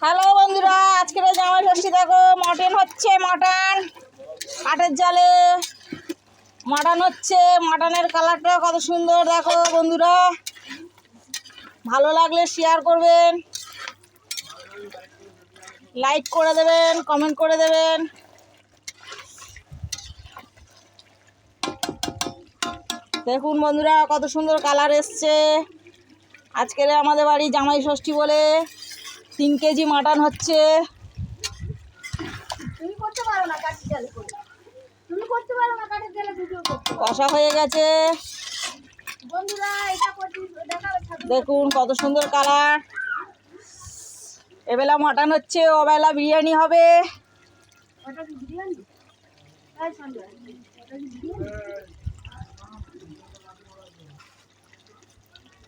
Hello বন্ধুরা, আজকের জামাই ষষ্ঠী দেখো মটন হচ্ছে। মটন কাঠের জালে মটন হচ্ছে। মটনের কালারটা কত সুন্দর দেখো বন্ধুরা। ভালো লাগলে শেয়ার করবেন, লাইক করে দেবেন, কমেন্ট করে দেবেন। দেখুন বন্ধুরা কত সুন্দর কালার এসছে। আজকের আমাদের বাড়ি জামাই ষষ্ঠী বলে 3 কেজি মাটন হচ্ছে। তুমি করতে পারো না কাঠের জালে করে, তুমি করতে পারো না কাঠের জালে ভিডিও করতে। কষা হয়ে গেছে বন্ধুরা এটা করতে দেখাও। দেখুন কত সুন্দর কালার। এবেলা মাটন হচ্ছে, ওবেলা বিরিয়ানি হবে। ওটা কি বিরিয়ানি? তাই সন্ধ্যা ওটা কি বিরিয়ানি?